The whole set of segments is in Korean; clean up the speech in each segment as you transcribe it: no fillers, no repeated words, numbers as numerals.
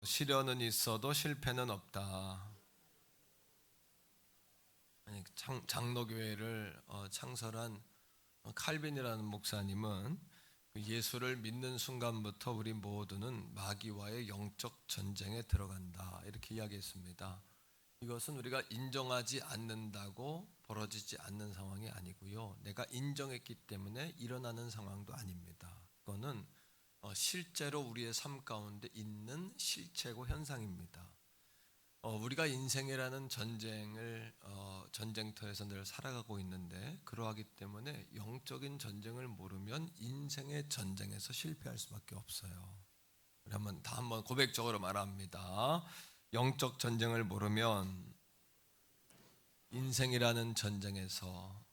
시련은 있어도 실패는 없다. 아니, 장로교회를 창설한 칼빈이라는 목사님은 예수를 믿는 순간부터 우리 모두는 마귀와의 영적 전쟁에 들어간다, 이렇게 이야기했습니다. 이것은 우리가 인정하지 않는다고 벌어지지 않는 상황이 아니고요, 내가 인정했기 때문에 일어나는 상황도 아닙니다. 그거는 실제로 우리의 삶 가운데 있는 실체고 현상입니다. 우리가 인생이라는 전쟁터에서 늘 살아가고 있는데, 그러하기 때문에 영적인 전쟁을 모르면 인생의 전쟁에서 실패할 수밖에 없어요. 우리 한번 고백적으로 말합니다. 영적 전쟁을 모르면 인생이라는 전쟁에서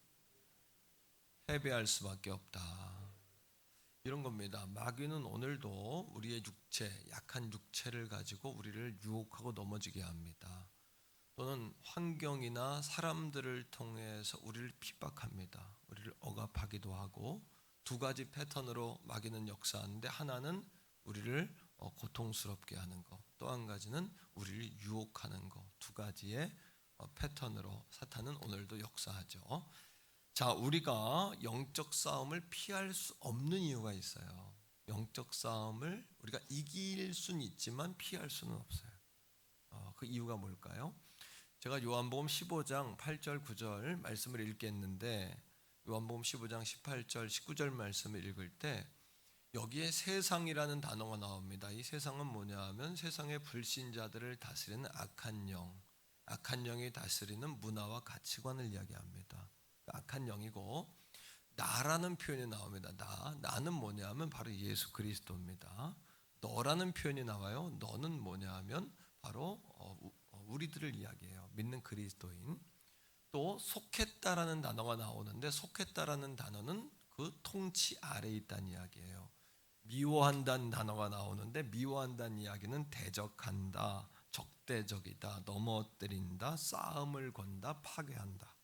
패배할 수밖에 없다. 이런 겁니다. 마귀는 오늘도 우리의 약한 육체를 가지고 우리를 유혹하고 넘어지게 합니다. 또는 환경이나 사람들을 통해서 우리를 핍박합니다. 우리를 억압하기도 하고, 두 가지 패턴으로 마귀는 역사하는데, 하나는 우리를 고통스럽게 하는 것, 또 한 가지는 우리를 유혹하는 것, 두 가지의 패턴으로 사탄은 오늘도 역사하죠. 자, 우리가 영적 싸움을 피할 수 없는 이유가 있어요. 영적 싸움을 우리가 이길 수는 있지만 피할 수는 없어요. 그 이유가 뭘까요? 제가 요한복음 15장 8절 9절 말씀을 읽겠는데, 요한복음 15장 18절 19절 말씀을 읽을 때 여기에 세상이라는 단어가 나옵니다. 이 세상은 뭐냐 하면 세상의 불신자들을 다스리는 악한 영이 다스리는 문화와 가치관을 이야기합니다. 악한 영이고, 나라는 표현이 나옵니다. 나는 뭐냐 하면 바로 예수 그리스도입니다. 너라는 표현이 나와요. 너는 뭐냐 하면 바로 우리들을 이야기해요. 믿는 그리스도인. 또 속했다라는 단어가 나오는데, 속했다라는 단어는 그 통치 아래에 있다는 이야기예요. 미워한다는 단어가 나오는데, 미워한다는 이야기는 대적한다, 적대적이다, 넘어뜨린다, 싸움을 건다, 파괴한다.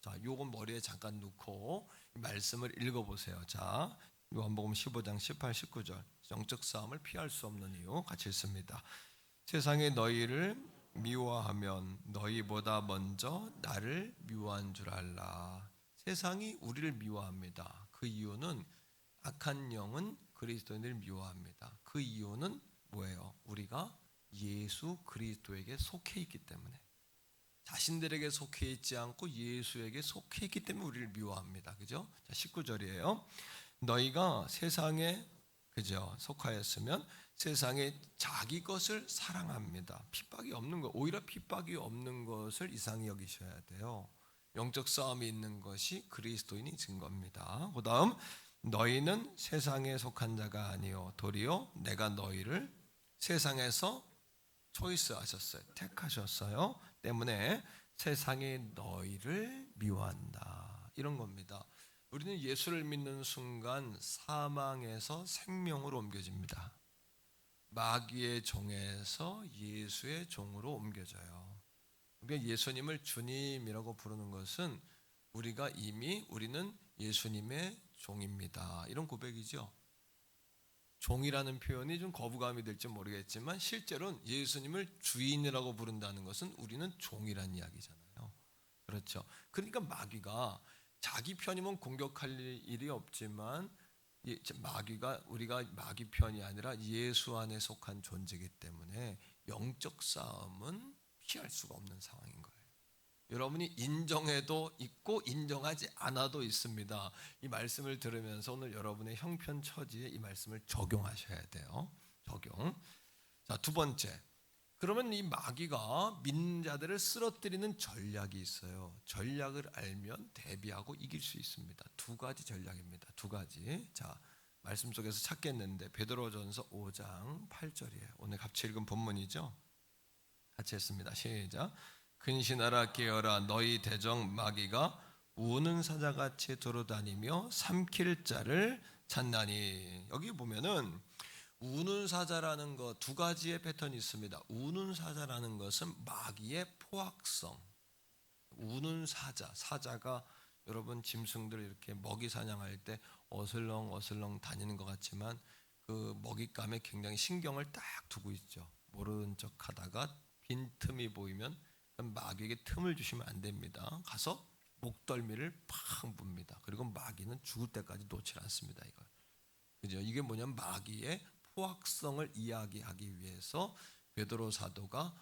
자, 요건 머리에 잠깐 놓고 말씀을 읽어보세요. 자, 요한복음 15장 18, 19절. 영적 싸움을 피할 수 없는 이유 같이 읽습니다. 세상이 너희를 미워하면 너희보다 먼저 나를 미워한 줄 알라. 세상이 우리를 미워합니다. 그 이유는 악한 영은 그리스도인을 미워합니다. 그 이유는 뭐예요? 우리가 예수 그리스도에게 속해 있기 때문에, 자신들에게 속해 있지 않고 예수에게 속해 있기 때문에 우리를 미워합니다. 그죠? 자, 19절이에요. 너희가 세상에 속하였으면 세상에 자기 것을 사랑합니다. 핍박이 없는 것, 오히려 핍박이 없는 것을 이상히 여기셔야 돼요. 영적 싸움이 있는 것이 그리스도인이 증거입니다. 그 다음, 너희는 세상에 속한 자가 아니요 도리어 내가 너희를 세상에서 초이스하셨어요. 택하셨어요. 때문에 세상이 너희를 미워한다, 이런 겁니다. 우리는 예수를 믿는 순간 사망에서 생명으로 옮겨집니다. 마귀의 종에서 예수의 종으로 옮겨져요. 그러니까 예수님을 주님이라고 부르는 것은 우리는 예수님의 종입니다, 이런 고백이죠. 종이라는 표현이 좀 거부감이 될지 모르겠지만, 실제로는 예수님을 주인이라고 부른다는 것은 우리는 종이란 이야기잖아요. 그렇죠. 그러니까 마귀가 자기 편이면 공격할 일이 없지만, 우리가 마귀 편이 아니라 예수 안에 속한 존재이기 때문에 영적 싸움은 피할 수가 없는 상황인 거예요. 여러분이 인정해도 있고 인정하지 않아도 있습니다. 이 말씀을 들으면서 오늘 여러분의 형편 처지에 이 말씀을 적용하셔야 돼요. 적용. 자, 두 번째. 그러면 이 마귀가 믿는 자들을 쓰러뜨리는 전략이 있어요. 전략을 알면 대비하고 이길 수 있습니다. 두 가지 전략입니다. 두 가지. 자, 말씀 속에서 찾겠는데 베드로전서 5장 8절이에요. 오늘 같이 읽은 본문이죠. 같이 했습니다. 시작. 근신하라 깨어라, 너희 대적 마귀가 우는 사자같이 돌아다니며 삼킬 자를 찾나니. 여기 보면은 우는 사자라는 것, 두 가지의 패턴이 있습니다. 우는 사자라는 것은 마귀의 포악성. 우는 사자가 여러분 짐승들 이렇게 먹이 사냥할 때 어슬렁 다니는 것 같지만 그 먹잇감에 굉장히 신경을 딱 두고 있죠. 모르는 척 하다가 빈틈이 보이면 마귀에게 틈을 주시면 안 됩니다. 가서 목덜미를 팍 뭅니다. 그리고 마귀는 죽을 때까지 놓지 않습니다. 이걸. 그죠? 이게 뭐냐면 마귀의 포악성을 이야기하기 위해서 베드로 사도가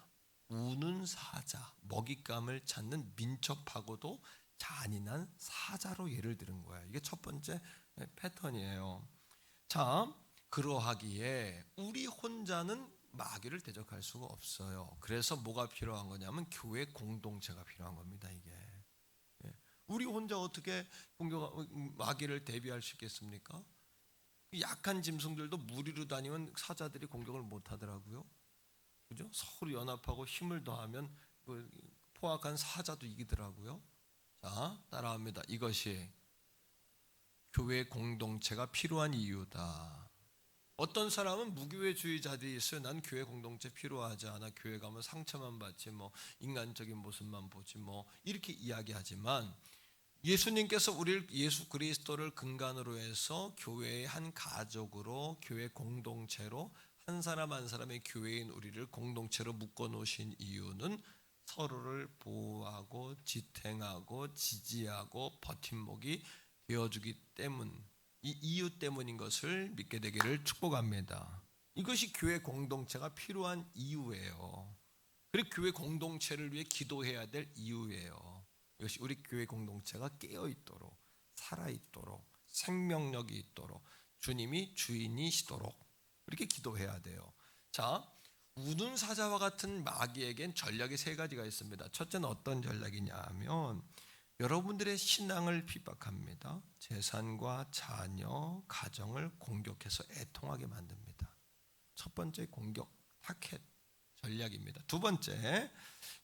우는 사자, 먹잇감을 찾는 민첩하고도 잔인한 사자로 예를 들은 거예요. 이게 첫 번째 패턴이에요. 자, 그러하기에 우리 혼자는 마귀를 대적할 수가 없어요. 그래서 뭐가 필요한 거냐면 교회 공동체가 필요한 겁니다. 이게 우리 혼자 어떻게 마귀를 대비할 수 있겠습니까? 약한 짐승들도 무리로 다니면 사자들이 공격을 못 하더라고요. 그죠? 서로 연합하고 힘을 더하면 그 포악한 사자도 이기더라고요. 자, 따라합니다. 이것이 교회 공동체가 필요한 이유다. 어떤 사람은 무교회주의자들이 있어요. 난 교회 공동체 필요하지 않아. 교회 가면 상처만 받지 뭐 인간적인 모습만 보지 뭐 이렇게 이야기하지만 예수님께서 우리를 예수 그리스도를 근간으로 해서 교회의 한 가족으로 교회 공동체로 한 사람 한 사람의 교회인 우리를 공동체로 묶어 놓으신 이유는 서로를 보호하고 지탱하고 지지하고 버팀목이 되어주기 때문, 이 이유 때문인 것을 믿게 되기를 축복합니다. 이것이 교회 공동체가 필요한 이유예요. 그리고 교회 공동체를 위해 기도해야 될 이유예요. 이것이 우리 교회 공동체가 깨어있도록 살아있도록 생명력이 있도록 주님이 주인이시도록 이렇게 기도해야 돼요. 자, 우는 사자와 같은 마귀에겐 전략이 세 가지가 있습니다. 첫째는 어떤 전략이냐 하면 여러분들의 신앙을 핍박합니다. 재산과 자녀, 가정을 공격해서 애통하게 만듭니다. 첫 번째 공격, 타켓 전략입니다. 두 번째,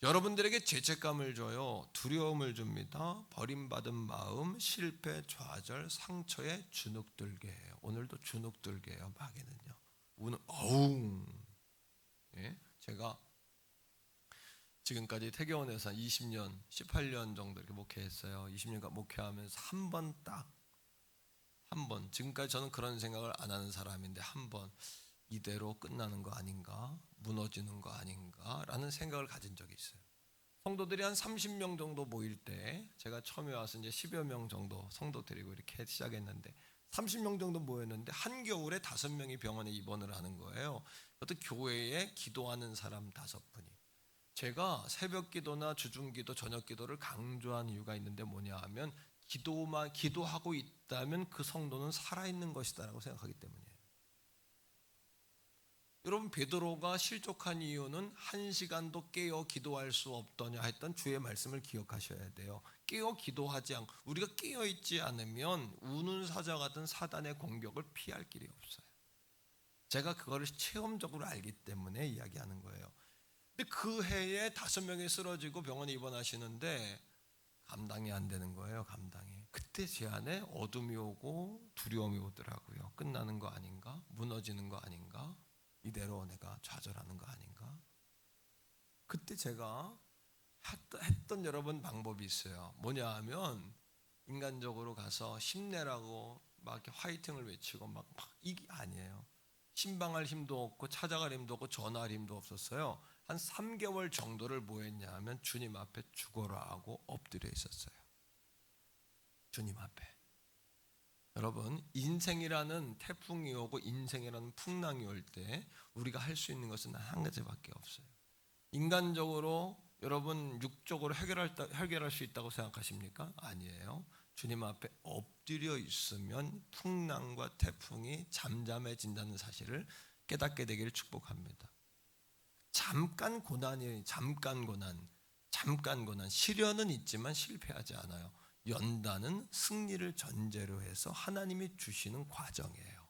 여러분들에게 죄책감을 줘요. 두려움을 줍니다. 버림받은 마음, 실패, 좌절, 상처에 주눅들게 해요. 오늘도 주눅들게 해요. 마귀는요. 어웅. 예? 제가 지금까지 태교원에서 20년, 18년 정도 이렇게 목회했어요. 20년간 목회하면서 한 번, 지금까지 저는 그런 생각을 안 하는 사람인데 한 번 이대로 끝나는 거 아닌가? 무너지는 거 아닌가? 라는 생각을 가진 적이 있어요. 성도들이 한 30명 정도 모일 때 제가 처음에 와서 이제 10여 명 정도 성도 데리고 이렇게 시작했는데 30명 정도 모였는데 한겨울에 5명이 병원에 입원을 하는 거예요. 그것도 교회에 기도하는 사람 5분이. 제가 새벽 기도나 주중 기도, 저녁 기도를 강조한 이유가 있는데 뭐냐 하면 기도하고 있다면 그 성도는 살아있는 것이다라고 생각하기 때문이에요. 여러분 베드로가 실족한 이유는 1시간도 깨어 기도할 수 없더냐 했던 주의 말씀을 기억하셔야 돼요. 깨어 기도하지 않고 우리가 깨어 있지 않으면 우는 사자 같은 사단의 공격을 피할 길이 없어요. 제가 그거를 체험적으로 알기 때문에 이야기하는 거예요. 근데 그 해에 5명이 쓰러지고 병원에 입원하시는데 감당이 안 되는 거예요. 감당이. 그때 제 안에 어둠이 오고 두려움이 오더라고요. 끝나는 거 아닌가? 무너지는 거 아닌가? 이대로 내가 좌절하는 거 아닌가? 그때 제가 했던 여러분 방법이 있어요. 뭐냐 하면 인간적으로 가서 힘내라고 막 이렇게 화이팅을 외치고 막 이게 아니에요. 신방할 힘도 없고 찾아갈 힘도 없고 전화할 힘도 없었어요. 한 3개월 정도를 뭐 했냐 하면 주님 앞에 죽어라 하고 엎드려 있었어요. 주님 앞에. 여러분 인생이라는 태풍이 오고 인생이라는 풍랑이 올 때 우리가 할 수 있는 것은 한 가지밖에 없어요. 인간적으로 여러분 육적으로 해결할 수 있다고 생각하십니까? 아니에요. 주님 앞에 엎드려 있으면 풍랑과 태풍이 잠잠해진다는 사실을 깨닫게 되기를 축복합니다. 잠깐 고난, 시련은 있지만 실패하지 않아요. 연단은 승리를 전제로 해서 하나님이 주시는 과정이에요.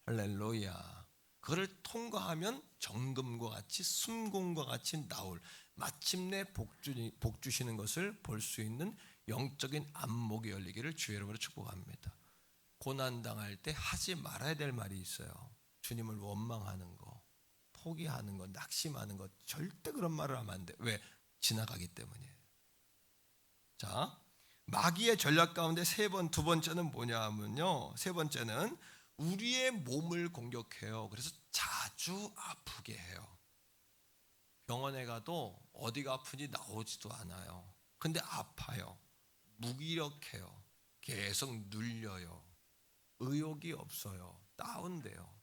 할렐루야. 그걸 통과하면 정금과 같이 순공과 같이 나올 마침내 복 주시는 것을 볼 수 있는 영적인 안목이 열리기를 주의 이름으로 축복합니다. 고난당할 때 하지 말아야 될 말이 있어요. 주님을 원망하는 거, 포기하는 거, 낙심하는 거 절대 그런 말을 하면 안 돼. 왜? 지나가기 때문이에요. 자, 마귀의 전략 가운데 두 번째는 뭐냐 하면요. 세 번째는 우리의 몸을 공격해요. 그래서 자주 아프게 해요. 병원에 가도 어디가 아픈지 나오지도 않아요. 근데 아파요. 무기력해요. 계속 눌려요. 의욕이 없어요. 다운돼요.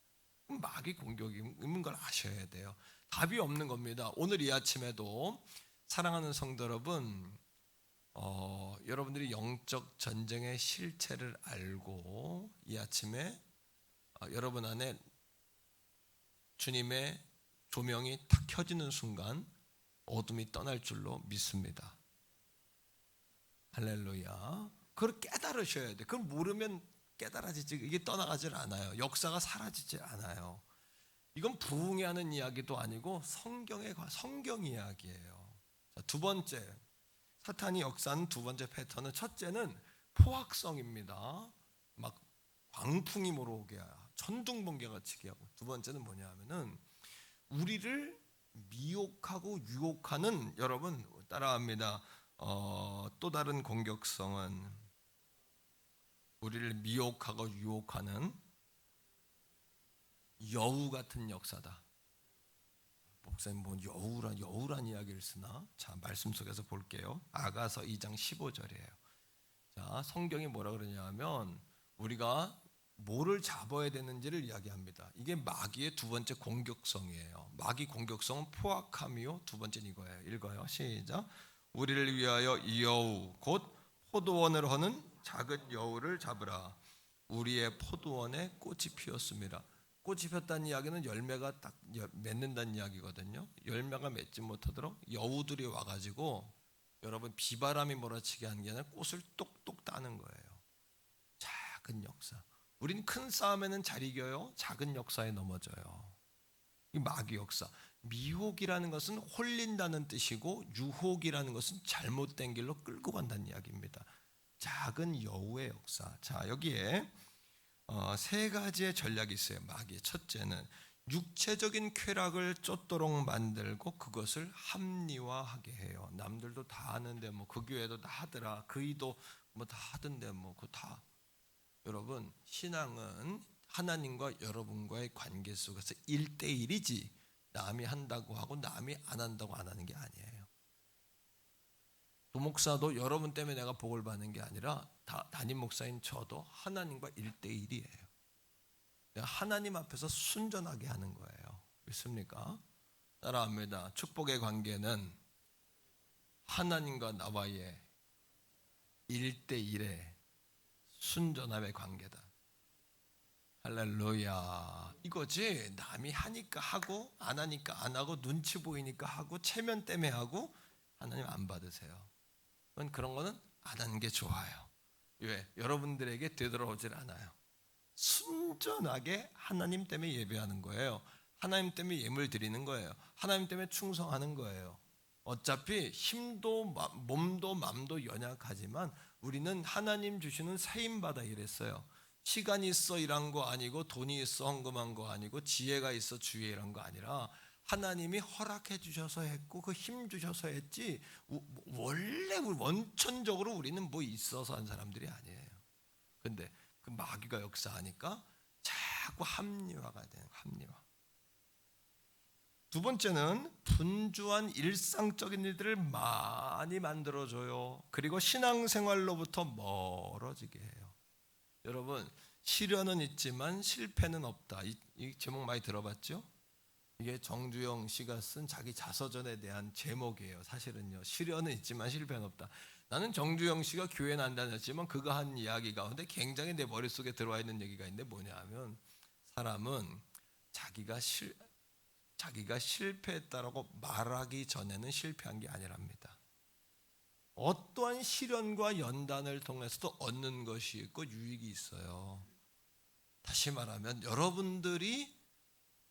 마귀 공격이 있는 걸 아셔야 돼요. 답이 없는 겁니다. 오늘 이 아침에도 사랑하는 성도 여러분, 여러분들이 영적 전쟁의 실체를 알고 이 아침에 여러분 안에 주님의 조명이 탁 켜지는 순간 어둠이 떠날 줄로 믿습니다. 할렐루야. 그걸 깨달으셔야 돼. 그걸 모르면 깨달아지지, 이게 떠나가질 않아요. 역사가 사라지질 않아요. 이건 부흥하는 이야기도 아니고 성경 이야기예요. 자, 두 번째, 사탄이 역사하는 두 번째 패턴은, 첫째는 포악성입니다. 막 광풍이 몰아오게 하고 천둥번개가 치게 하고, 두 번째는 뭐냐 하면은 우리를 미혹하고 유혹하는, 여러분 따라합니다. 또 다른 공격성은 우리를 미혹하고 유혹하는 여우 같은 역사다. 목사님 뭐 여우란 이야기를 쓰나? 자, 말씀 속에서 볼게요. 아가서 2장 15절이에요. 자, 성경이 뭐라 그러냐면 우리가 뭐를 잡아야 되는지를 이야기합니다. 이게 마귀의 두 번째 공격성이에요. 마귀 공격성은 포악함이요. 두 번째는 이거예요. 읽어요. 시작. 우리를 위하여 여우 곧 포도원을 허는 작은 여우를 잡으라. 우리의 포도원에 꽃이 피었습니다. 꽃이 폈다는 이야기는 열매가 딱 맺는다는 이야기거든요. 열매가 맺지 못하도록 여우들이 와가지고 여러분 비바람이 몰아치게 하는 게 아니라 꽃을 똑똑 따는 거예요. 작은 역사. 우린 큰 싸움에는 잘 이겨요. 작은 역사에 넘어져요. 이 마귀 역사. 미혹이라는 것은 홀린다는 뜻이고 유혹이라는 것은 잘못된 길로 끌고 간다는 이야기입니다. 작은 여우의 역사. 자, 여기에 세 가지의 전략이 있어요. 마귀의 첫째는 육체적인 쾌락을 쫓도록 만들고 그것을 합리화하게 해요. 남들도 다 하는데 뭐 그 교회도 다 하더라. 그이도 뭐 다 하던데 뭐 그거 다. 여러분, 신앙은 하나님과 여러분과의 관계 속에서 1대1이지 남이 한다고 하고 남이 안 한다고 안 하는 게 아니에요. 도목사도 여러분 때문에 내가 복을 받는 게 아니라 담임 목사인 저도 하나님과 1대1이에요. 내가 하나님 앞에서 순전하게 하는 거예요. 믿습니까? 따라합니다. 축복의 관계는 하나님과 나와의 1대1의 순전함의 관계다. 할렐루야. 이거지. 남이 하니까 하고 안 하니까 안 하고 눈치 보이니까 하고 체면 때문에 하고 하나님 안 받으세요. 그런 거는 안 하는 게 좋아요. 왜? 여러분들에게 되돌아오질 않아요. 순전하게 하나님 때문에 예배하는 거예요. 하나님 때문에 예물 드리는 거예요. 하나님 때문에 충성하는 거예요. 어차피 힘도 몸도 맘도 연약하지만 우리는 하나님 주시는 세임받아 일했어요. 시간이 있어 일한 거 아니고 돈이 있어 헌금한 거 아니고 지혜가 있어 주의 일한 거 아니라 하나님이 허락해 주셔서 했고 그 힘 주셔서 했지 원래 원천적으로 우리는 뭐 있어서 한 사람들이 아니에요. 근데 그 마귀가 역사하니까 자꾸 합리화가 돼요. 합리화. 두 번째는 분주한 일상적인 일들을 많이 만들어줘요. 그리고 신앙생활로부터 멀어지게 해요. 여러분, 시련은 있지만 실패는 없다. 이 제목 많이 들어봤죠? 이게 정주영 씨가 쓴 자기 자서전에 대한 제목이에요. 사실은요. 시련은 있지만 실패는 없다. 나는 정주영 씨가 교회는 안 다녔지만 그가 한 이야기 가운데 굉장히 내 머릿속에 들어와 있는 얘기가 있는데 뭐냐 하면 사람은 자기가 실패했다라고 말하기 전에는 실패한 게 아니랍니다. 어떠한 시련과 연단을 통해서도 얻는 것이 있고 유익이 있어요. 다시 말하면 여러분들이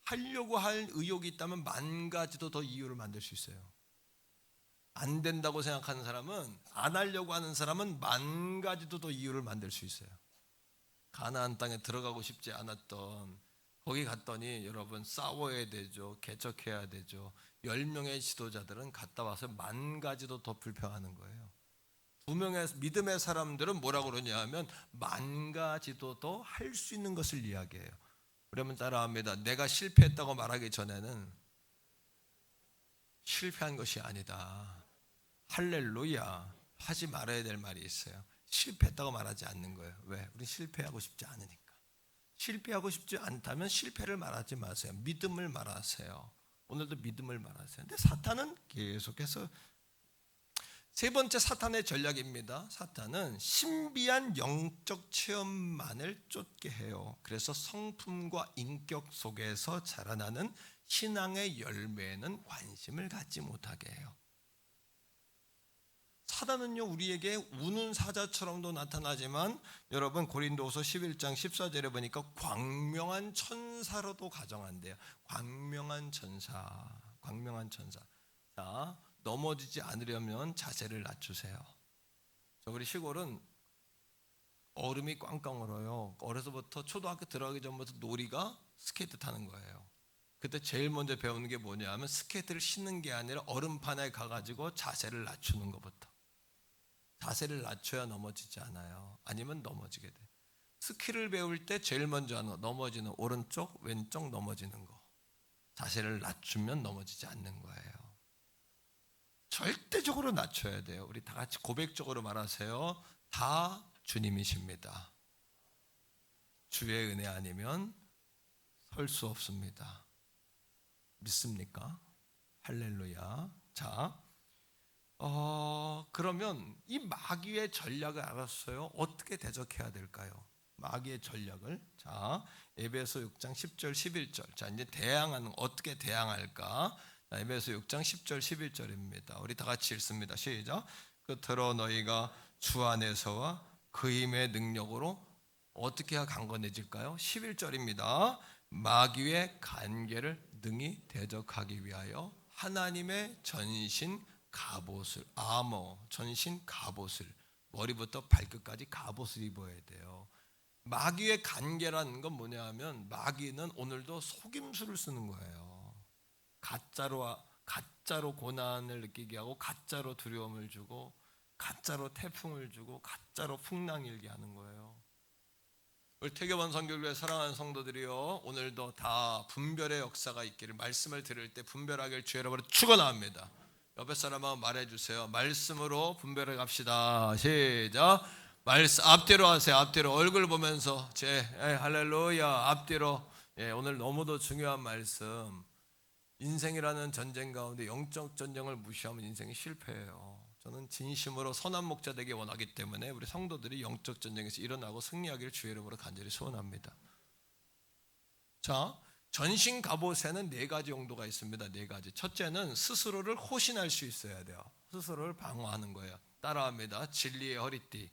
하려고 할 의욕이 있다면 만 가지도 더 이유를 만들 수 있어요. 안 된다고 생각하는 사람은, 안 하려고 하는 사람은 만 가지도 더 이유를 만들 수 있어요. 가나안 땅에 들어가고 싶지 않았던, 거기 갔더니 여러분 싸워야 되죠. 개척해야 되죠. 10명의 지도자들은 갔다 와서 만 가지도 더 불평하는 거예요. 2명의 믿음의 사람들은 뭐라고 그러냐 하면 만 가지도 더 할 수 있는 것을 이야기해요. 그러면 따라합니다. 내가 실패했다고 말하기 전에는 실패한 것이 아니다. 할렐루야. 하지 말아야 될 말이 있어요. 실패했다고 말하지 않는 거예요. 왜? 우리 실패하고 싶지 않으니까. 실패하고 싶지 않다면 실패를 말하지 마세요. 믿음을 말하세요. 오늘도 믿음을 말하세요. 근데 사탄은 계속해서 세 번째 사탄의 전략입니다. 사탄은 신비한 영적 체험만을 쫓게 해요. 그래서 성품과 인격 속에서 자라나는 신앙의 열매에는 관심을 갖지 못하게 해요. 사단은요, 우리에게 우는 사자처럼도 나타나지만 여러분 고린도후서 11장 14절에 보니까 광명한 천사로도 가정한대요. 광명한 천사. 자, 넘어지지 않으려면 자세를 낮추세요. 우리 시골은 얼음이 꽝꽝 얼어요. 어려서부터 초등학교 들어가기 전부터 놀이가 스케이트 타는 거예요. 그때 제일 먼저 배우는 게 뭐냐면 스케이트를 신는 게 아니라 얼음판에 가가지고 자세를 낮추는 것부터. 자세를 낮춰야 넘어지지 않아요. 아니면 넘어지게 돼. 스키를 배울 때 제일 먼저 하는 거, 넘어지는 오른쪽, 왼쪽 넘어지는 거. 자세를 낮추면 넘어지지 않는 거예요. 절대적으로 낮춰야 돼요. 우리 다 같이 고백적으로 말하세요. 다 주님이십니다. 주의 은혜 아니면 설 수 없습니다. 믿습니까? 할렐루야. 자, 그러면 이 마귀의 전략을 알았어요. 어떻게 대적해야 될까요? 마귀의 전략을. 자, 에베소 6장 10절 11절. 자, 이제 어떻게 대항할까? 자, 에베소 6장 10절 11절입니다. 우리 다 같이 읽습니다. 시작. 끝으로 너희가 주 안에서와 그 힘의 능력으로 어떻게 해야 강건해질까요? 11절입니다. 마귀의 간계를 능히 대적하기 위하여 하나님의 전신 갑옷을, 전신 갑옷을, 머리부터 발끝까지 갑옷을 입어야 돼요. 마귀의 간계라는 건 뭐냐 하면 마귀는 오늘도 속임수를 쓰는 거예요. 가짜로 고난을 느끼게 하고, 가짜로 두려움을 주고, 가짜로 태풍을 주고, 가짜로 풍랑 일게 하는 거예요. 우리 태교반 선교교회 사랑하는 성도들이요, 오늘도 다 분별의 역사가 있기를, 말씀을 들을 때 분별하기를 주의 이름으로 축원합니다. 옆에 사람하고 말해주세요. 말씀으로 분별해 갑시다. 시작. 말씀 앞뒤로 하세요. 앞뒤로 얼굴 보면서 할렐루야. 앞뒤로. 오늘 너무도 중요한 말씀. 인생이라는 전쟁 가운데 영적 전쟁을 무시하면 인생이 실패해요. 저는 진심으로 선한 목자 되기 원하기 때문에 우리 성도들이 영적 전쟁에서 일어나고 승리하기를 주의 이름으로 간절히 소원합니다. 자, 전신 갑옷에는 4가지 용도가 있습니다. 4가지. 첫째는 스스로를 호신할 수 있어야 돼요. 스스로를 방어하는 거예요. 따라합니다. 진리의 허리띠.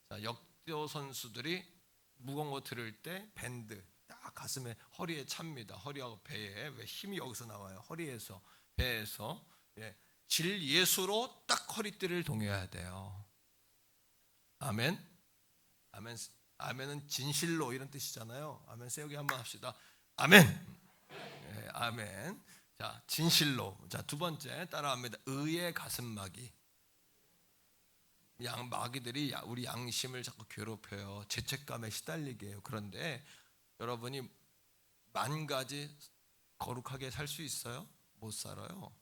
자, 역도 선수들이 무거운 거 들을 때 밴드 딱 가슴에, 허리에 찹니다. 허리하고 배에. 왜 힘이 여기서 나와요? 허리에서, 배에서. 질 예수로 딱 허리띠를 동여야 돼요. 아멘. 아멘은 진실로 이런 뜻이잖아요. 아멘. 세우기 한번 합시다. 아멘. 아멘. 자, 진실로. 자, 두 번째 따라합니다. 의의 가슴막이. 마귀들이 우리 양심을 자꾸 괴롭혀요. 죄책감에 시달리게 해요. 그런데 여러분이 10,000가지 거룩하게 살 수 있어요? 못 살아요.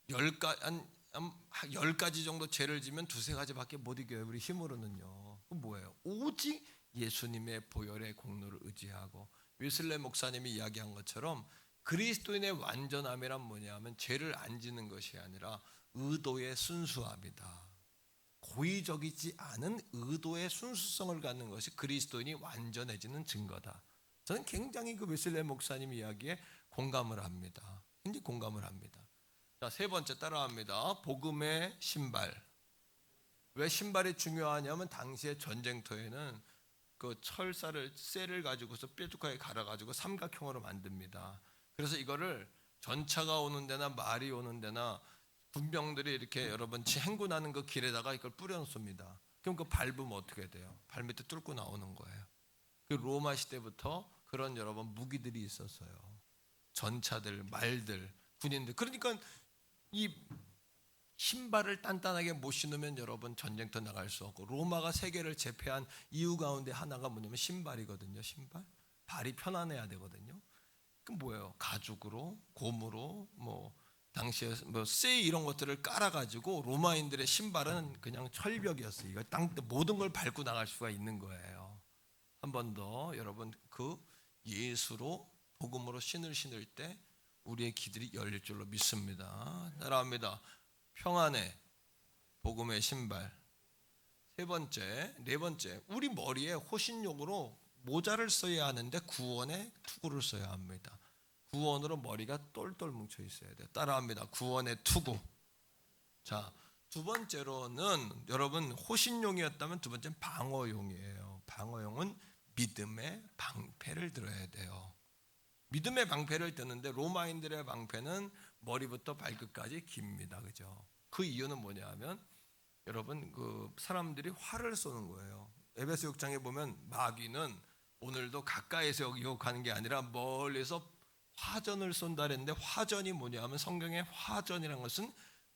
10가지 정도 죄를 지면 2-3가지밖에 못 이겨요. 우리 힘으로는요. 그럼 뭐예요? 오직 예수님의 보혈의 공로를 의지하고, 웨슬레 목사님이 이야기한 것처럼 그리스도인의 완전함이란 뭐냐면 죄를 안 지는 것이 아니라 의도의 순수함이다. 고의적이지 않은 의도의 순수성을 갖는 것이 그리스도인이 완전해지는 증거다. 저는 굉장히 그 웨슬레 목사님 이야기에 공감을 합니다. 굉장히 공감을 합니다. 자, 세 번째 따라합니다. 복음의 신발. 왜 신발이 중요하냐면 당시의 전쟁터에는 그 쇠를 가지고서 뾰족하게 갈아가지고 삼각형으로 만듭니다. 그래서 이거를 전차가 오는 데나 말이 오는 데나 군병들이 이렇게 여러분 행군하는 그 길에다가 이걸 뿌려놓습니다. 그럼 그 밟으면 어떻게 돼요? 발밑에 뚫고 나오는 거예요. 그 로마 시대부터 그런 여러분 무기들이 있었어요. 전차들, 말들, 군인들. 그러니까 이 신발을 단단하게 못 신으면 여러분 전쟁터 나갈 수 없고, 로마가 세계를 제패한 이유 가운데 하나가 뭐냐면 신발이거든요. 신발. 발이 편안해야 되거든요. 그럼 뭐예요? 가죽으로, 고무로, 당시에 뭐 쇠 이런 것들을 깔아가지고 로마인들의 신발은 그냥 철벽이었어요. 이거 땅 모든 걸 밟고 나갈 수가 있는 거예요. 한 번 더 여러분, 그 예수로 복음으로 신을 때 우리의 귀들이 열릴 줄로 믿습니다. 따라합니다. 평안의 복음의 신발. 네 번째, 우리 머리에 호신용으로 모자를 써야 하는데 구원의 투구를 써야 합니다. 구원으로 머리가 똘똘 뭉쳐 있어야 돼요. 따라합니다. 구원의 투구. 자, 두 번째로는 여러분 호신용이었다면 두 번째는 방어용이에요. 방어용은 믿음의 방패를 들어야 돼요. 믿음의 방패를 드는데 로마인들의 방패는 머리부터 발끝까지 깁니다. 그죠? 그 이유는 뭐냐면 여러분 그 사람들이 활을 쏘는 거예요. 에베소 6장에 보면 마귀는 오늘도 가까이서 유혹하는 게 아니라 멀리서 화전을 쏜다 그랬는데 화전이 뭐냐면 성경의 화전이라는 것은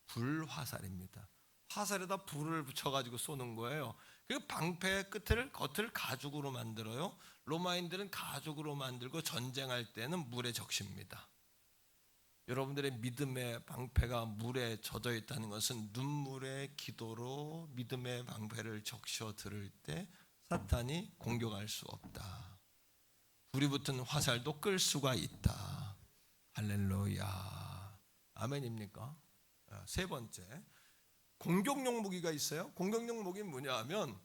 불화살입니다. 화살에다 불을 붙여가지고 쏘는 거예요. 그 방패 겉을 가죽으로 만들어요. 로마인들은 가죽으로 만들고 전쟁할 때는 물에 적십니다. 여러분들의 믿음의 방패가 물에 젖어 있다는 것은 눈물의 기도로 믿음의 방패를 적셔 들을 때 사탄이 공격할 수 없다. 불이 붙은 화살도 끌 수가 있다. 할렐루야. 아멘입니까? 세 번째, 공격용 무기가 있어요. 공격용 무기는 뭐냐 하면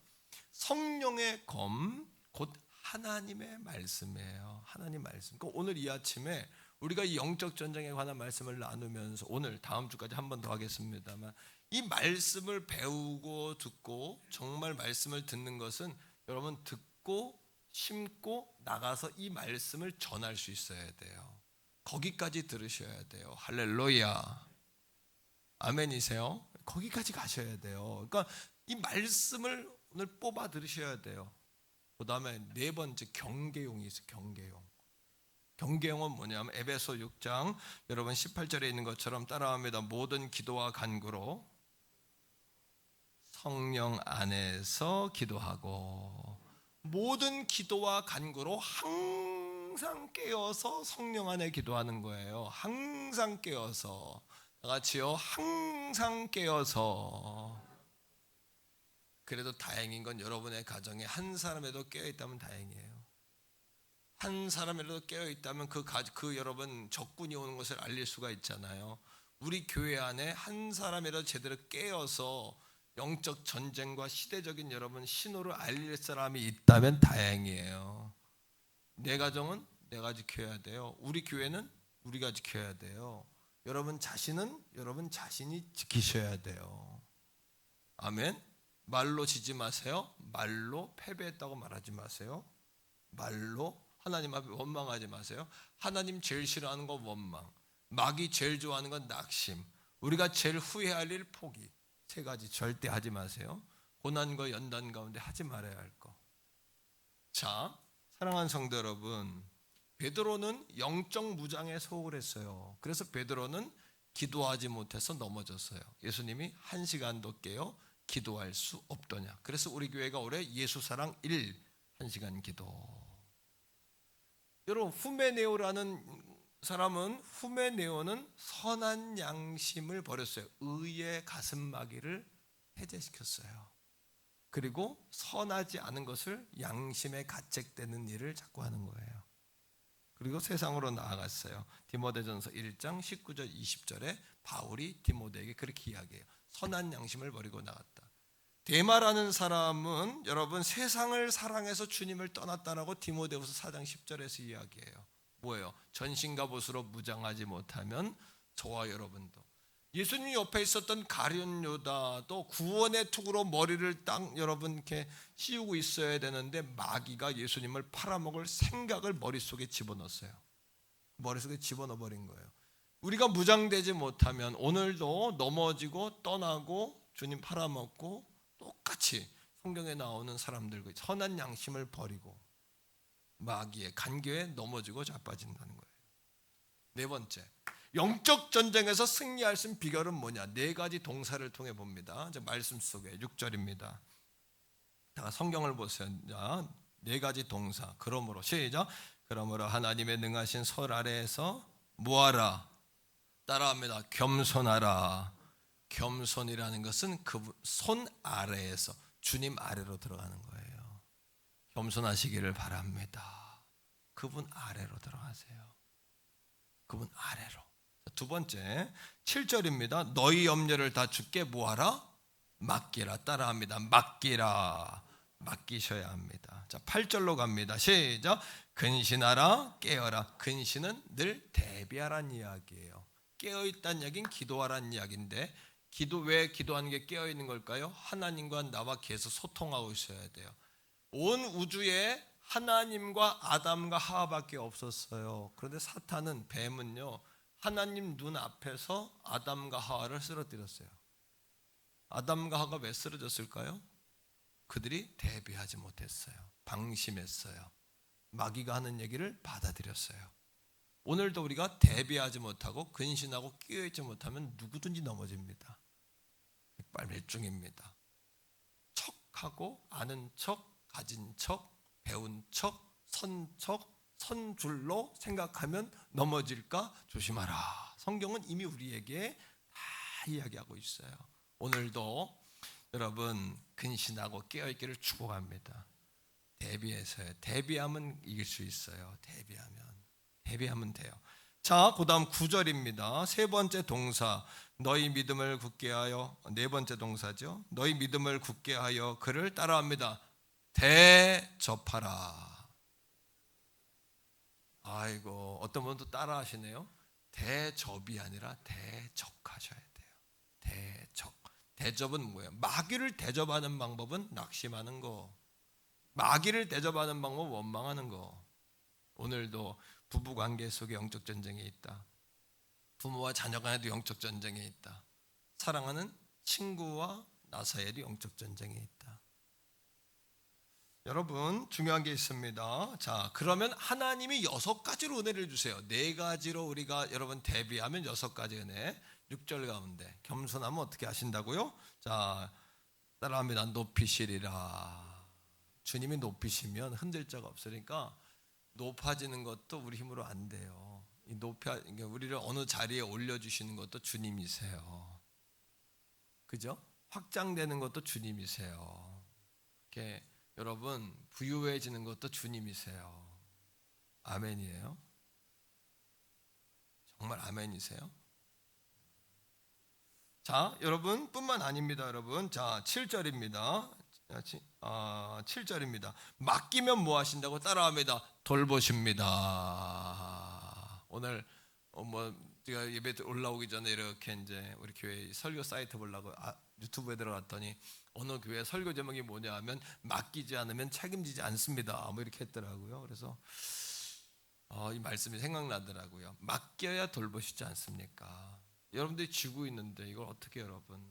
성령의 검, 곧 하나님의 말씀이에요. 하나님 말씀. 그러니까 오늘 이 아침에 우리가 이 영적 전쟁에 관한 말씀을 나누면서 오늘 다음 주까지 한 번 더 하겠습니다만 이 말씀을 배우고 듣고 정말 말씀을 듣는 것은 여러분 듣고 심고 나가서 이 말씀을 전할 수 있어야 돼요. 거기까지 들으셔야 돼요. 할렐루야. 아멘이세요? 거기까지 가셔야 돼요. 그러니까 이 말씀을 오늘 뽑아 들으셔야 돼요. 그 다음에 네 번째 경계용이 있어요. 경계용. 경계용은 뭐냐면 에베소 6장 여러분 18절에 있는 것처럼 따라합니다. 모든 기도와 간구로 성령 안에서 기도하고, 모든 기도와 간구로 항상 깨어서 성령 안에 기도하는 거예요. 항상 깨어서. 다 같이요. 항상 깨어서. 그래도 다행인 건 여러분의 가정에 한 사람이라도 깨어있다면 다행이에요. 한 사람이라도 깨어있다면 그 여러분 적군이 오는 것을 알릴 수가 있잖아요. 우리 교회 안에 한 사람이라도 제대로 깨어서 영적 전쟁과 시대적인 여러분 신호를 알릴 사람이 있다면 다행이에요. 내 가정은 내가 지켜야 돼요. 우리 교회는 우리가 지켜야 돼요. 여러분 자신은 여러분 자신이 지키셔야 돼요. 아멘. 말로 지지 마세요. 말로 패배했다고 말하지 마세요. 말로 하나님 앞에 원망하지 마세요. 하나님 제일 싫어하는 건 원망, 마귀 제일 좋아하는 건 낙심, 우리가 제일 후회할 일 포기. 세 가지 절대 하지 마세요. 고난과 연단 가운데 하지 말아야 할 거. 자, 사랑하는 성도 여러분, 베드로는 영적 무장에 소홀했어요. 그래서 베드로는 기도하지 못해서 넘어졌어요. 예수님이 1시간도 깨어 기도할 수 없더냐. 그래서 우리 교회가 올해 예수사랑 1시간 기도. 여러분, 후메네오라는 사람은, 후메네오는 선한 양심을 버렸어요. 의의 가슴마귀를 해제시켰어요. 그리고 선하지 않은 것을 양심에 가책되는 일을 자꾸 하는 거예요. 그리고 세상으로 나아갔어요. 디모데전서 1장 19절 20절에 바울이 디모데에게 그렇게 이야기해요. 선한 양심을 버리고 나갔다. 데마라는 사람은 여러분 세상을 사랑해서 주님을 떠났다라고 디모데후서 4장 10절에서 이야기해요. 뭐예요? 전신과 봇으로 무장하지 못하면 저와 여러분도, 예수님 옆에 있었던 가룟 유다도 구원의 투구로 머리를 딱 여러분 이렇게 씌우고 있어야 되는데 마귀가 예수님을 팔아먹을 생각을 머릿속에 집어넣었어요. 머릿속에 집어넣어 버린 거예요. 우리가 무장되지 못하면 오늘도 넘어지고 떠나고 주님 팔아먹고 똑같이 성경에 나오는 사람들과 선한 양심을 버리고 마귀의 간교에 넘어지고 자빠진다는 거예요. 네 번째, 영적 전쟁에서 승리할 수 있는 비결은 뭐냐? 네 가지 동사를 통해 봅니다. 말씀 속에 6절입니다. 다 성경을 보세요. 자, 네 가지 동사. 그러므로 시작. 그러므로 하나님의 능하신 설 아래에서 뭐하라? 따라합니다. 겸손하라. 겸손이라는 것은 그 손 아래에서 주님 아래로 들어가는 거예요. 겸손하시기를 바랍니다. 그분 아래로 들어가세요. 그분 아래로. 두 번째 7절입니다. 너희 염려를 다 주께 뭐하라? 맡기라. 따라합니다. 맡기라. 맡기셔야 합니다. 자, 8절로 갑니다. 시작. 근신하라. 깨어라. 근신은 늘 대비하라는 이야기예요. 깨어있다는 이야기는 기도하라는 이야기인데 왜 기도하는 게 깨어있는 걸까요? 하나님과 나와 계속 소통하고 있어야 돼요. 온 우주에 하나님과 아담과 하와밖에 없었어요. 그런데 사탄은, 뱀은요, 하나님 눈 앞에서 아담과 하와를 쓰러뜨렸어요. 아담과 하와가 왜 쓰러졌을까요? 그들이 대비하지 못했어요. 방심했어요. 마귀가 하는 얘기를 받아들였어요. 오늘도 우리가 대비하지 못하고 근신하고 끼어있지 못하면 누구든지 넘어집니다. 백발백중입니다. 척하고 아는 척, 가진 척, 배운 척, 선 줄로 생각하면 넘어질까 조심하라. 성경은 이미 우리에게 다 이야기하고 있어요. 오늘도 여러분 근신하고 깨어있기를 축복합니다. 대비해서요. 대비하면 이길 수 있어요. 대비하면 돼요. 자, 그 다음 9절입니다. 세 번째 동사, 너희 믿음을 굳게 하여, 네 번째 동사죠. 너희 믿음을 굳게 하여 그를 따라합니다. 대접하라. 아이고, 어떤 분도 따라 하시네요. 대접이 아니라 대적하셔야 돼요. 대접은 뭐예요? 마귀를 대접하는 방법은 낙심하는 거. 마귀를 대접하는 방법은 원망하는 거. 오늘도 부부관계 속에 영적 전쟁이 있다. 부모와 자녀 간에도 영적 전쟁이 있다. 사랑하는 친구와 나 사이에도 영적 전쟁이 있다. 여러분 중요한 게 있습니다. 자, 그러면 하나님이 6가지로 은혜를 주세요. 4가지로 우리가 여러분 대비하면 6가지 은혜. 6절 가운데 겸손하면 어떻게 하신다고요? 자, 따라합니다. 높이시리라. 주님이 높이시면 흔들 자가 없으니까 높아지는 것도 우리 힘으로 안 돼요. 우리를 어느 자리에 올려주시는 것도 주님이세요. 그죠? 확장되는 것도 주님이세요. 이렇게 여러분 부유해지는 것도 주님이세요. 아멘이에요? 정말 아멘이세요? 자, 여러분 뿐만 아닙니다. 여러분, 자 7절입니다. 7절입니다. 맡기면 뭐 하신다고? 따라합니다. 돌보십니다. 오늘 제가 예배 올라오기 전에 이렇게 이제 우리 교회 설교 사이트 보려고 유튜브에 들어갔더니 어느 교회 설교 제목이 뭐냐 하면 맡기지 않으면 책임지지 않습니다. 뭐 이렇게 했더라고요. 그래서 이 말씀이 생각나더라고요. 맡겨야 돌보시지 않습니까? 여러분들이 쥐고 있는데 이걸 어떻게 여러분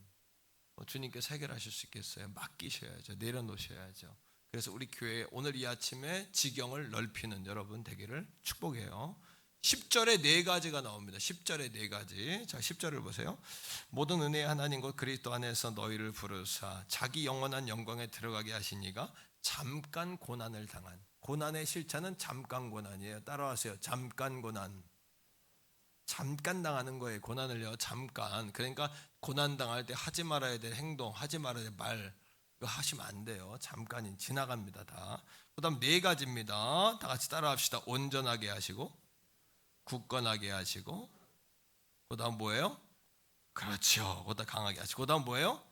주님께서 해결하실 수 있겠어요? 맡기셔야죠. 내려놓으셔야죠. 그래서 우리 교회 오늘 이 아침에 지경을 넓히는 여러분 되기를 축복해요. 10절에 4가지가 나옵니다. 10절에 4가지. 자, 10절을 보세요. 모든 은혜의 하나님 곧 그리스도 안에서 너희를 부르사 자기 영원한 영광에 들어가게 하시니가 잠깐 고난을 당한, 고난의 실체는 잠깐 고난이에요. 따라하세요. 잠깐 고난. 잠깐 당하는 거예요. 고난을요. 잠깐. 그러니까 고난 당할 때 하지 말아야 될 행동, 하지 말아야 될 말, 이거 하시면 안 돼요. 잠깐이 지나갑니다. 다. 그다음 4가지입니다. 다 같이 따라합시다. 온전하게 하시고, 굳건하게 하시고, 그다음 뭐예요? 그렇죠. 그다음 강하게 하시고, 그다음 뭐예요?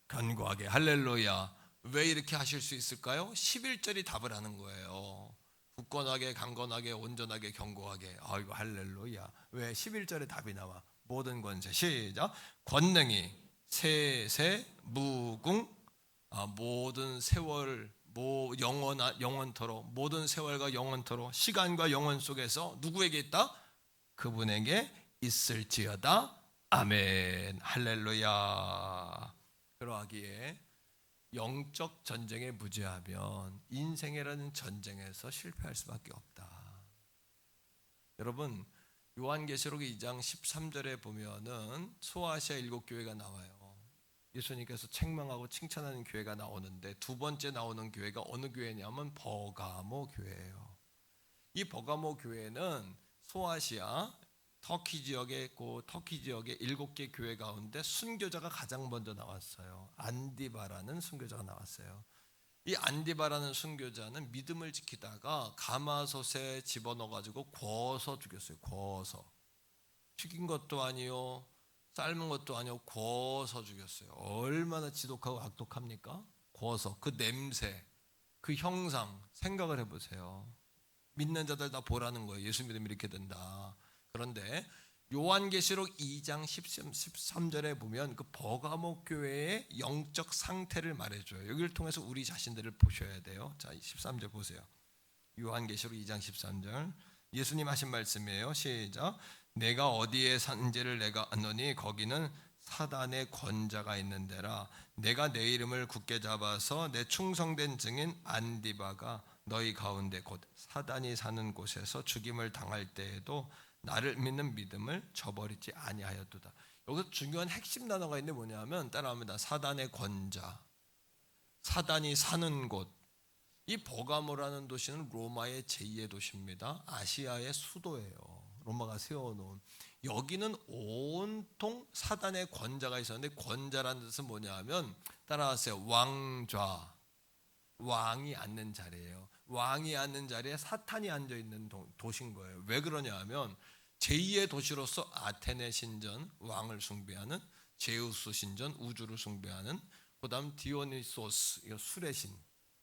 견고하게. 할렐루야. 왜 이렇게 하실 수 있을까요? 11절이 답을 하는 거예요. 굳건하게, 강건하게, 온전하게, 견고하게. 아이고 할렐루야. 왜 11절에 답이 나와? 모든 권세. 시작. 권능이 세세 무궁 모든 세월 영원토록 모든 세월과 영원토록 시간과 영원 속에서 누구에게 있다? 그분에게 있을지어다. 아멘. 할렐루야. 그러하기에 영적 전쟁에 무죄하면 인생이라는 전쟁에서 실패할 수밖에 없다. 여러분 요한계시록 2장 13절에 보면은 소아시아 7교회가 나와요. 예수님께서 책망하고 칭찬하는 교회가 나오는데 두 번째 나오는 교회가 어느 교회냐면 버가모 교회예요. 이 버가모 교회는 소아시아 터키 지역에 그 터키 지역의 7개 교회 가운데 순교자가 가장 먼저 나왔어요. 안디바라는 순교자가 나왔어요. 이 안디바라는 순교자는 믿음을 지키다가 가마솥에 집어넣어 가지고 구워서 죽였어요. 구워서. 튀긴 것도 아니요, 삶은 것도 아니요, 구워서 죽였어요. 얼마나 지독하고 악독합니까? 구워서. 그 냄새, 그 형상 생각을 해보세요. 믿는 자들 다 보라는 거예요. 예수 믿으면 이렇게 된다. 그런데 요한계시록 2장 13절에 보면 그 버가모 교회의 영적 상태를 말해줘요. 여기를 통해서 우리 자신들을 보셔야 돼요. 자, 13절 보세요. 요한계시록 2장 13절 예수님 하신 말씀이에요. 시작. 내가 어디에 산지를 내가 아노니 거기는 사단의 권자가 있는 데라. 내가 내 이름을 굳게 잡아서 내 충성된 증인 안디바가 너희 가운데 곧 사단이 사는 곳에서 죽임을 당할 때에도 나를 믿는 믿음을 저버리지 아니하였도다. 여기서 중요한 핵심 단어가 있는데 뭐냐면 따라합니다. 사단의 권자, 사단이 사는 곳. 이 버가모라는 도시는 로마의 제2의 도시입니다. 아시아의 수도예요. 로마가 세워놓은. 여기는 온통 사단의 권자가 있었는데, 권자라는 뜻은 뭐냐면 따라하세요. 왕좌, 왕이 앉는 자리예요. 왕이 앉는 자리에 사탄이 앉아있는 도시인 거예요. 왜 그러냐 하면 제2의 도시로서 아테네 신전, 왕을 숭배하는, 제우스 신전, 우주를 숭배하는, 그 다음 디오니소스, 이거 술의 신,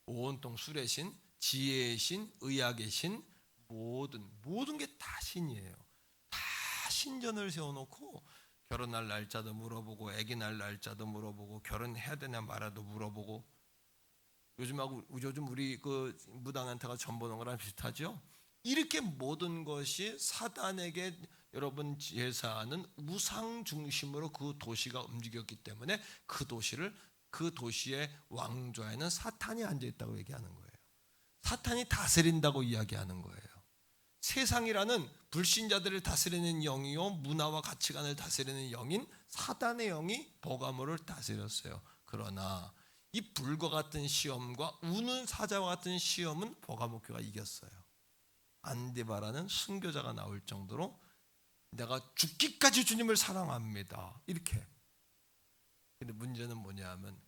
온통 술의 신, 지혜의 신, 의학의 신, 모든 게 다 신이에요. 다 신전을 세워놓고 결혼할 날짜도 물어보고, 아기 날 날짜도 물어보고, 결혼해야 되냐 말아도 물어보고. 요즘 우리 그 무당한테가 전 보는 거랑 비슷하죠. 이렇게 모든 것이 사단에게 여러분 제사하는 우상 중심으로 그 도시가 움직였기 때문에 그 도시의 왕좌에는 사탄이 앉아 있다고 얘기하는 거예요. 사탄이 다스린다고 이야기하는 거예요. 세상이라는 불신자들을 다스리는 영이요, 문화와 가치관을 다스리는 영인 사단의 영이 버가모를 다스렸어요. 그러나 이 불과 같은 시험과 우는 사자와 같은 시험은 버가모 교회가 이겼어요. 안디바라는 순교자가 나올 정도로 내가 죽기까지 주님을 사랑합니다. 이렇게. 근데 문제는 뭐냐면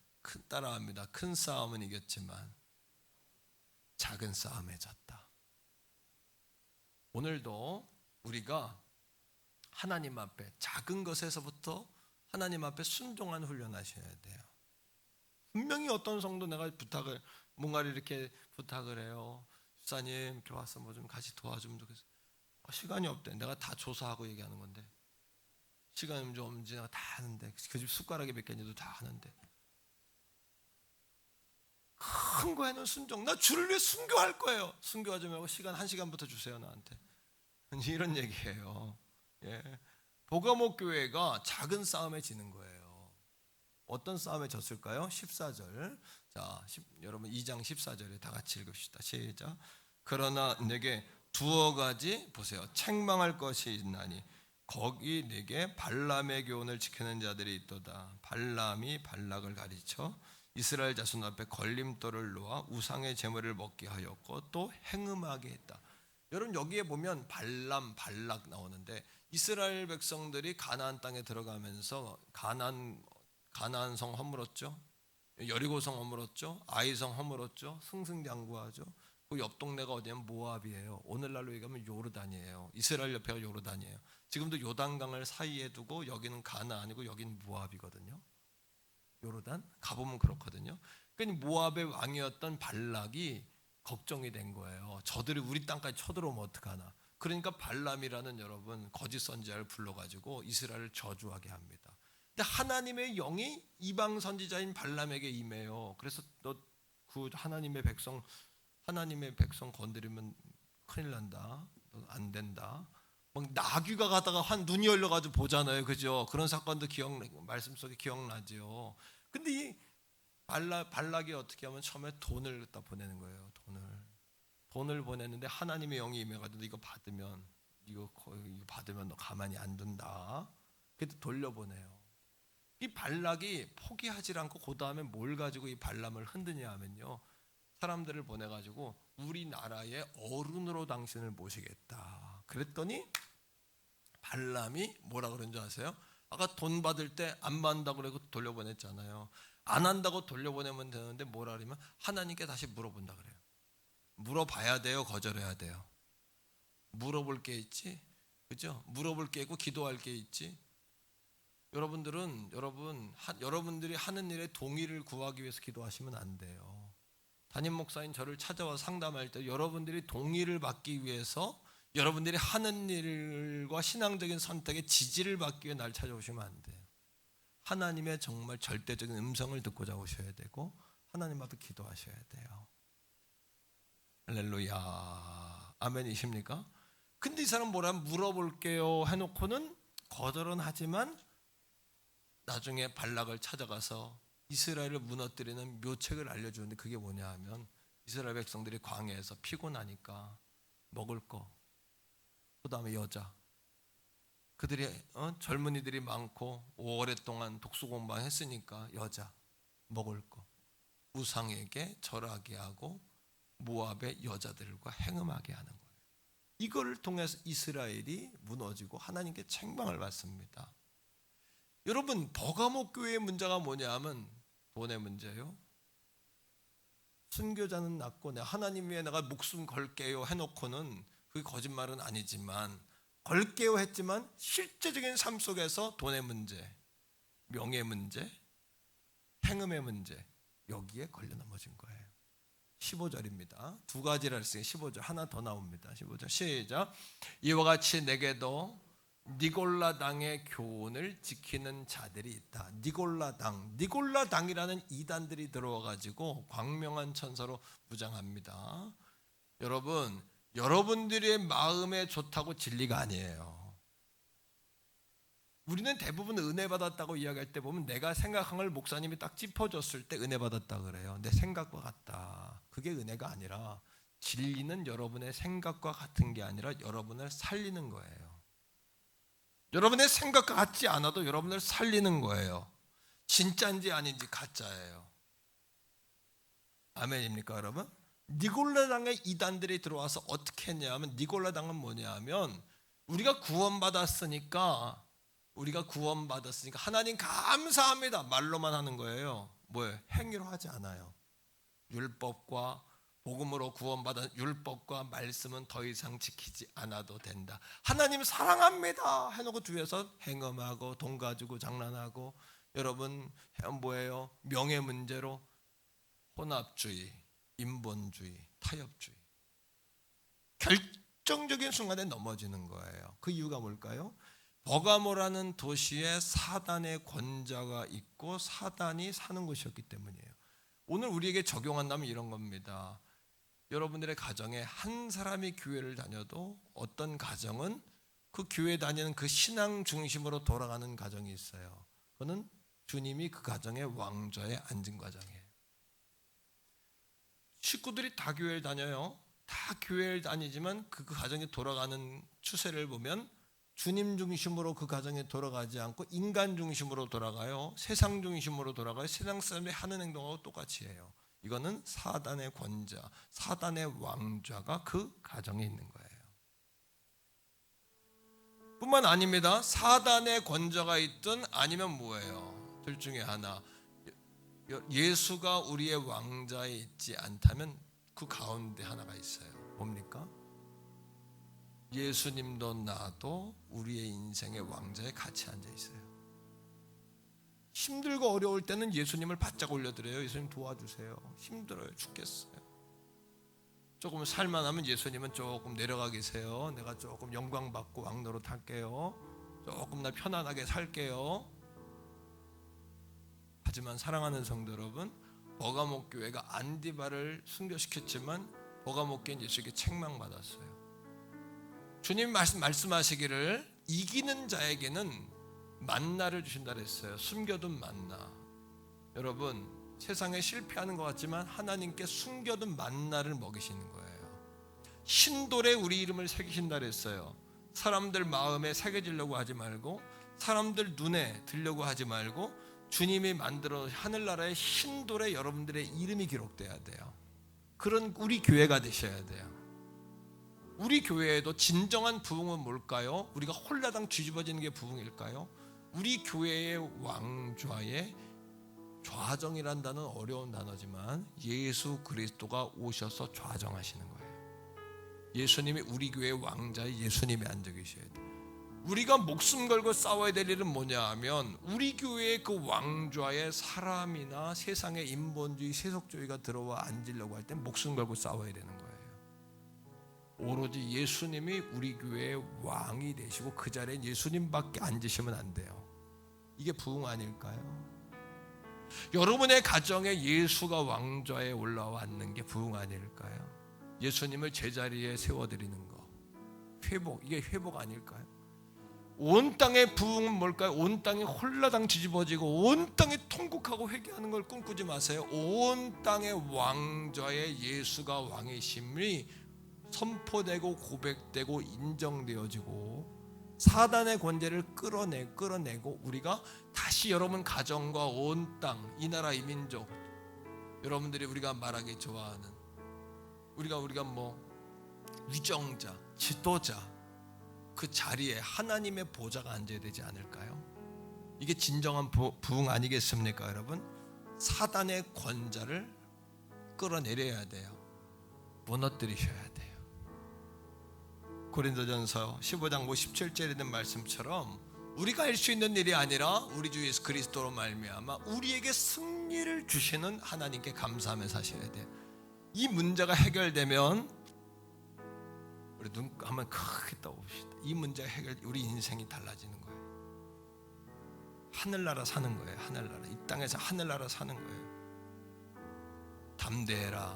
따라합니다. 큰 싸움은 이겼지만 작은 싸움에 졌다. 오늘도 우리가 하나님 앞에 작은 것에서부터 하나님 앞에 순종한 훈련하셔야 돼요. 분명히 어떤 성도 내가 뭔가를 이렇게 부탁을 해요. 집사님 이렇게 와서 뭐 좀 같이 도와주면 좋겠어요. 시간이 없대. 내가 다 조사하고 얘기하는 건데, 시간이 좀 없는지 내가 다 하는데, 그 집 숟가락이 몇 개인지도 다 하는데, 큰 거에는 순종. 나 주를 위해 순교할 거예요. 순교하지 말고 시간 1시간부터 주세요 나한테. 이런 얘기예요. 예. 버가모 교회가 작은 싸움에 지는 거예요. 어떤 싸움에 졌을까요? 14절. 자, 여러분 2장 14절에 다 같이 읽읍시다. 시작. 그러나 내게 두어 가지 보세요. 책망할 것이 있나니 거기 내게 발람의 교훈을 지키는 자들이 있도다. 발람이 발락을 가르쳐 이스라엘 자손 앞에 걸림돌을 놓아 우상의 제물을 먹게 하였고 또 행음하게 했다. 여러분 여기에 보면 발람, 발락 나오는데 이스라엘 백성들이 가나안 땅에 들어가면서 가나안 성 허물었죠. 여리고성 허물었죠. 아이성 허물었죠. 승승장구하죠. 그 옆 동네가 어디냐면 모압이에요. 오늘날로 얘기하면 요르단이에요. 이스라엘 옆에가 요르단이에요. 지금도 요단강을 사이에 두고 여기는 가나안이고 여기는 모압이거든요. 요르단 가보면 그렇거든요. 그러니까 모압의 왕이었던 발락이 걱정이 된 거예요. 저들이 우리 땅까지 쳐들어오면 어떡하나. 그러니까 발람이라는 여러분 거짓 선지자를 불러가지고 이스라엘을 저주하게 합니다. 근데 하나님의 영이 이방 선지자인 발람에게 임해요. 그래서 너 그 하나님의 백성 건드리면 큰일 난다. 안 된다. 막 나귀가 가다가 눈이 열려가지고 보잖아요, 그죠? 그런 사건도 말씀 속에 기억나죠. 근데 이 발락이 어떻게 하면 처음에 돈을 갖다 보내는 거예요. 돈을 보냈는데 하나님의 영이 임해가지고 이거 받으면 너 가만히 안 둔다. 그래도 돌려보내요. 이 발락이 포기하지 않고 그 다음에 뭘 가지고 이 발람을 흔드냐 하면요, 사람들을 보내가지고 우리나라의 어른으로 당신을 모시겠다. 그랬더니 발람이 뭐라 그런 줄 아세요? 아까 돈 받을 때 안 받는다고 그러고 돌려보냈잖아요. 안 한다고 돌려보내면 되는데 뭐라 그러면 하나님께 다시 물어본다 그래요. 물어봐야 돼요, 거절해야 돼요? 물어볼 게 있지, 그죠? 물어볼 게 있고 기도할 게 있지. 여러분들이 하는 일에 동의를 구하기 위해서 기도하시면 안 돼요. 담임 목사님 저를 찾아와 상담할 때 여러분들이 동의를 받기 위해서, 여러분들이 하는 일과 신앙적인 선택에 지지를 받기 위해 날 찾아오시면 안 돼요. 하나님의 정말 절대적인 음성을 듣고자 오셔야 되고 하나님 앞에 기도하셔야 돼요. 할렐루야. 아멘이십니까? 근데 이 사람 뭐라 물어볼게요 해놓고는 거절은 하지만 나중에 발락을 찾아가서 이스라엘을 무너뜨리는 묘책을 알려주는데 그게 뭐냐 하면 이스라엘 백성들이 광야에서 피곤하니까 먹을 거, 그 다음에 여자, 그들이 젊은이들이 많고 오랫동안 독수 공방했으니까 여자, 먹을 거, 우상에게 절하게 하고 모압의 여자들과 행음하게 하는 거예요. 이걸 통해서 이스라엘이 무너지고 하나님께 책망을 받습니다. 여러분, 버가모 교회의 문제가 뭐냐 하면 돈의 문제예요. 순교자는 낫고 내가 하나님 위해 내가 목숨 걸게요 해놓고는 그게 거짓말은 아니지만 걸게요 했지만 실제적인 삶 속에서 돈의 문제, 명예 문제, 행음의 문제, 여기에 걸려 넘어진 거예요. 15절입니다. 두 가지를 했으니 15절 하나 더 나옵니다. 15절 시작. 이와 같이 내게도 니골라당의 교훈을 지키는 자들이 있다. 니골라당이라는 이단들이 들어와 가지고 광명한 천사로 무장합니다. 여러분, 여러분들의 마음에 좋다고 진리가 아니에요. 우리는 대부분 은혜 받았다고 이야기할 때 보면 내가 생각한 걸 목사님이 딱 짚어줬을 때 은혜 받았다 그래요. 내 생각과 같다. 그게 은혜가 아니라 진리는 여러분의 생각과 같은 게 아니라 여러분을 살리는 거예요. 여러분의 생각과 같지 않아도 여러분을 살리는 거예요. 진짜인지 아닌지 가짜예요. 아멘입니까 여러분? 니골라당의 이단들이 들어와서 어떻게 했냐면, 니골라당은 뭐냐 하면 우리가 구원받았으니까 하나님 감사합니다 말로만 하는 거예요. 뭐예요? 행위로 하지 않아요. 율법과 복음으로 구원받은 율법과 말씀은 더 이상 지키지 않아도 된다. 하나님 사랑합니다 해놓고 뒤에서 행음하고 돈 가지고 장난하고, 여러분 뭐예요? 명예 문제로 혼합주의, 인본주의, 타협주의, 결정적인 순간에 넘어지는 거예요. 그 이유가 뭘까요? 버가모라는 도시에 사단의 권자가 있고 사단이 사는 곳이었기 때문이에요. 오늘 우리에게 적용한다면 이런 겁니다. 여러분들의 가정에 한 사람이 교회를 다녀도 어떤 가정은 그 교회 다니는 그 신앙 중심으로 돌아가는 가정이 있어요. 그거는 주님이 그 가정의 왕좌에 앉은 가정이에요. 식구들이 다 교회를 다녀요. 다 교회를 다니지만 그 가정이 돌아가는 추세를 보면 주님 중심으로 그 가정에 돌아가지 않고 인간 중심으로 돌아가요. 세상 중심으로 돌아가요. 세상 사람들이 하는 행동하고 똑같이 해요. 이거는 사단의 권자, 사단의 왕좌가 그 가정에 있는 거예요. 뿐만 아닙니다. 사단의 권자가 있든 아니면 뭐예요? 둘 중에 하나. 예수가 우리의 왕좌에 있지 않다면 그 가운데 하나가 있어요. 뭡니까? 예수님도 나도 우리의 인생의 왕좌에 같이 앉아 있어요. 힘들고 어려울 때는 예수님을 바짝 올려드려요. 예수님 도와주세요. 힘들어요. 죽겠어요. 조금 살만하면 예수님은 조금 내려가 계세요. 내가 조금 영광 받고 왕노릇 할게요. 조금 나 편안하게 살게요. 하지만 사랑하는 성도 여러분, 버가모 교회가 안디바를 순교시켰지만 버가모 교회는 예수에게 책망받았어요. 주님 말씀하시기를 이기는 자에게는 만나를 주신다 그랬어요. 숨겨둔 만나. 여러분, 세상에 실패하는 것 같지만 하나님께 숨겨둔 만나를 먹이시는 거예요. 신돌에 우리 이름을 새기신다 그랬어요. 사람들 마음에 새겨지려고 하지 말고, 사람들 눈에 들려고 하지 말고, 주님이 만들어 하늘나라의 신돌에 여러분들의 이름이 기록돼야 돼요. 그런 우리 교회가 되셔야 돼요. 우리 교회에도 진정한 부흥은 뭘까요? 우리가 홀라당 뒤집어지는 게 부흥일까요? 우리 교회의 왕좌에, 좌정이란 단어는 어려운 단어지만 예수 그리스도가 오셔서 좌정하시는 거예요. 예수님이 우리 교회의 왕자에 예수님이 앉아 계셔야 돼요. 우리가 목숨 걸고 싸워야 될 일은 뭐냐 하면 우리 교회의 그 왕좌에 사람이나 세상의 인본주의, 세속주의가 들어와 앉으려고 할 땐 목숨 걸고 싸워야 되는 거예요. 오로지 예수님이 우리 교회의 왕이 되시고 그 자리에 예수님밖에 앉으시면 안 돼요. 이게 부흥 아닐까요? 여러분의 가정에 예수가 왕좌에 올라와 앉는 게 부흥 아닐까요? 예수님을 제자리에 세워드리는 거, 회복, 이게 회복 아닐까요? 온 땅의 부흥은 뭘까요? 온 땅이 홀라당 뒤집어지고 온 땅이 통곡하고 회개하는 걸 꿈꾸지 마세요. 온 땅의 왕좌에 예수가 왕이심이 선포되고 고백되고 인정되어지고 사단의 권세를 끌어내고 우리가 다시 여러분 가정과 온 땅, 이 나라 이 민족, 여러분들이 우리가 말하기 좋아하는 우리가 뭐 위정자, 지도자, 그 자리에 하나님의 보좌가 앉아야 되지 않을까요? 이게 진정한 부흥 아니겠습니까, 여러분? 사단의 권좌를 끌어내려야 돼요. 무너뜨리셔야 돼요. 고린도전서 15장 17절에 있는 말씀처럼 우리가 할 수 있는 일이 아니라 우리 주 예수 그리스도로 말미암아 우리에게 승리를 주시는 하나님께 감사하며 사셔야 돼요. 이 문제가 해결되면 우리 눈 한번 크게 떠봅시다. 이 문제가 우리 인생이 달라지는 거예요. 하늘나라 사는 거예요. 하늘나라, 이 땅에서 하늘나라 사는 거예요. 담대해라,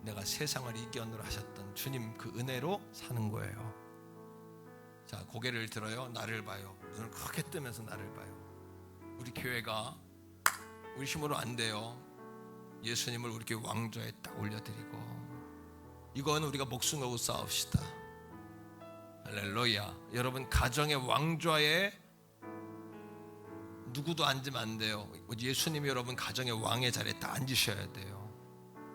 내가 세상을 이겨노라 하셨던 주님 그 은혜로 사는 거예요. 자, 고개를 들어요. 나를 봐요. 눈을 크게 뜨면서 나를 봐요. 우리 교회가 우리 힘으로 안 돼요. 예수님을 우리 교회 왕좌에 딱 올려드리고, 이건 우리가 목숨 걸고 싸웁시다. 할렐루야. 여러분 가정의 왕좌에 누구도 앉으면 안 돼요. 예수님이 여러분 가정의 왕의 자리에 딱 앉으셔야 돼요.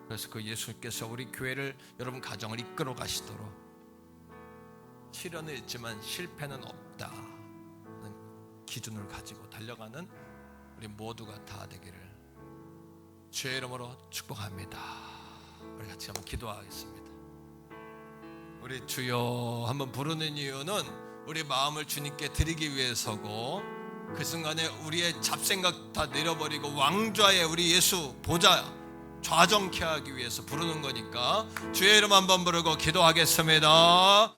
그래서 그 예수께서 우리 교회를, 여러분 가정을 이끌어 가시도록, 시련은 있지만 실패는 없다 기준을 가지고 달려가는 우리 모두가 다 되기를 주의 이름으로 축복합니다. 우리 같이 한번 기도하겠습니다. 우리 주여 한번 부르는 이유는 우리 마음을 주님께 드리기 위해서고, 그 순간에 우리의 잡생각 다 내려버리고 왕좌에 우리 예수 보좌 좌정케 하기 위해서 부르는 거니까 주의 이름 한번 부르고 기도하겠습니다.